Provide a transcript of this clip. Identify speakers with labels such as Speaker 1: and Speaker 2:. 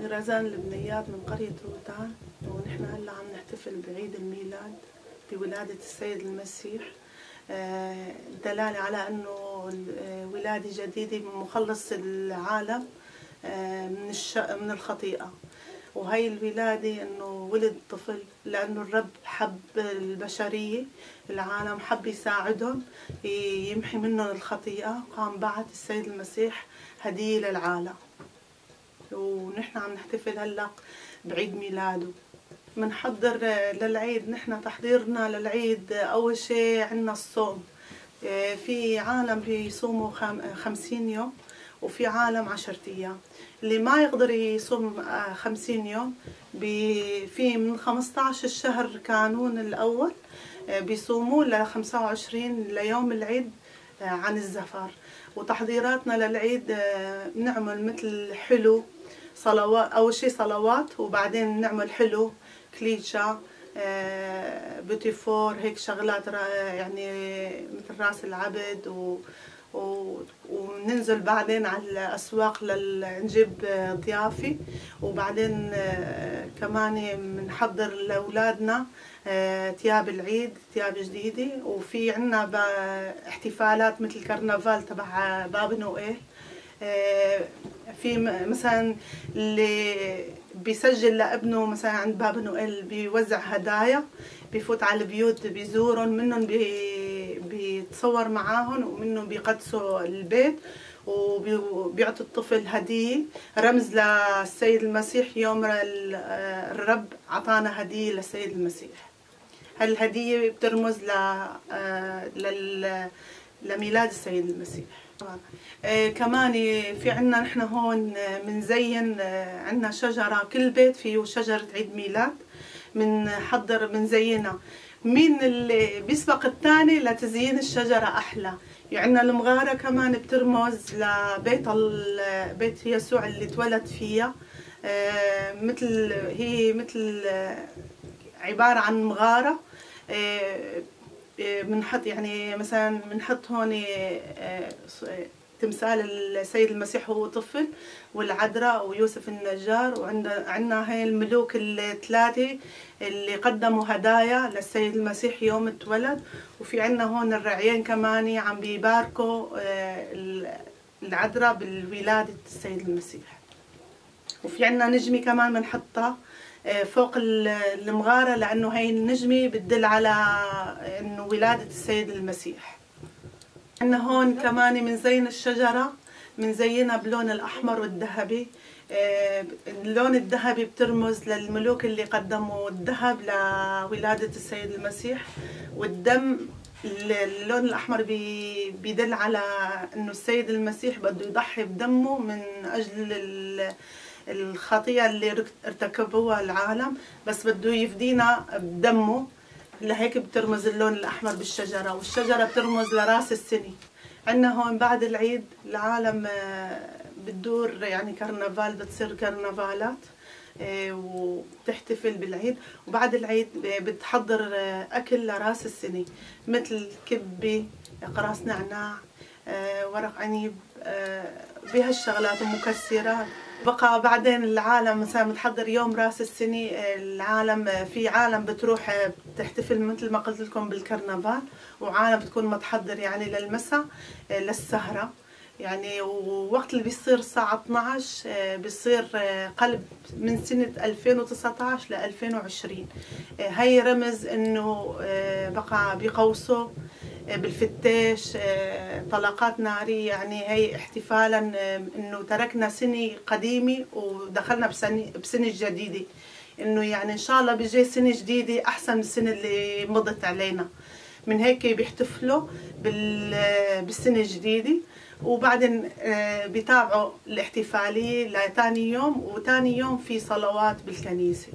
Speaker 1: اسمي رزان البنيات من قرية روتان، ونحن هلا عم نحتفل بعيد الميلاد بولادة السيد المسيح، دلالة على انه ولادة جديدة من مخلص العالم من الخطيئة. وهي الولادة انه ولد طفل لانه الرب حب البشرية، العالم حب يساعدهم يمحي منهم الخطيئة، قام بعث السيد المسيح هدية للعالم. ونحن عم نحتفل هلا بعيد ميلاده. بنحضر للعيد، نحن تحضيرنا للعيد اول شيء عندنا الصوم. في عالم بيصوموا 50 يوم وفي عالم 10 ايام. اللي ما يقدر يصوم 50 يوم في من 15 الشهر كانون الاول بيصوموا ل 25 ليوم العيد عن الزفر. وتحضيراتنا للعيد بنعمل مثل حلو، صلوات، اول شيء صلوات، وبعدين نعمل حلو، كليتشا، بوتيفور، هيك شغلات يعني مثل راس العبد، وننزل بعدين على الاسواق نجيب ضيافه. وبعدين كمان بنحضر لاولادنا ثياب العيد، ثياب جديده. وفي عنا احتفالات مثل كرنفال تبع باب نوئيل. في مثلا اللي بيسجل لابنه مثلا عند باب نوئيل بيوزع هدايا، بيفوت على البيوت بيزورهم، منهم بيتصور معاهم، ومنهم بيقدسوا البيت، وبيعطي الطفل هدية رمز للسيد المسيح. يوم الرب عطانا هدية للسيد المسيح. هالهدية بترمز لميلاد السيد المسيح. كمان في عنا نحن هون منزين، عنا شجرة، كل بيت فيه شجرة عيد ميلاد منحضر منزينها. مين اللي بيسبق الثاني لتزيين الشجرة أحلى. عنا المغارة كمان بترمز لبيت بيت يسوع اللي اتولد فيها. هي مثل عبارة عن مغارة. بنحط يعني مثلا بنحط هون تمثال السيد المسيح وهو طفل، والعذراء ويوسف النجار. وعندنا هاي الملوك الثلاثة اللي قدموا هدايا للسيد المسيح يوم اتولد. وفي عندنا هون الرعيين كمان عم بيباركوا العذراء بالولادة السيد المسيح. وفي عندنا نجمة كمان بنحطها فوق المغارة، لأنه هاي النجمة بتدل على إنه ولادة السيد المسيح. عندنا هون كمان منزين الشجرة، منزينها بلون الأحمر والذهبي. اللون الذهبي بترمز للملوك اللي قدموا الذهب لولادة السيد المسيح. والدم، اللون الأحمر بيدل على إنه السيد المسيح بده يضحي بدمه من أجل الخطيئة اللي ارتكبوها العالم، بس بده يفدينا بدمه. لهيك بترمز اللون الأحمر بالشجرة. والشجرة بترمز لراس السنة. عندنا هون بعد العيد العالم بتدور يعني كرنفال، بتصير كرنفالات وبتحتفل بالعيد. وبعد العيد بتحضر أكل لراس السنة مثل كبة، أقراص نعناع، ورق عنيب، بهالشغلات ومكسرات. بقى بعدين العالم مثلا بتحضر يوم راس السنة. العالم في عالم بتروح بتحتفل مثل ما قلت لكم بالكرنفال، وعالم بتكون متحضر يعني للمساء للسهرة يعني. ووقت اللي بيصير الساعة 12 بيصير قلب من سنة 2019 ل 2020. هي رمز انه بقى بيقوسوا بالفتاش طلقات نارية، يعني هي احتفالا انه تركنا سنة قديمة ودخلنا بسنة جديدة، انه يعني ان شاء الله بيجي سنة جديدة احسن من السنة اللي مضت علينا. من هيك بيحتفلوا بالسنة الجديدة. وبعدين بيتابعوا الاحتفالية لتاني يوم، وتاني يوم في صلوات بالكنيسة.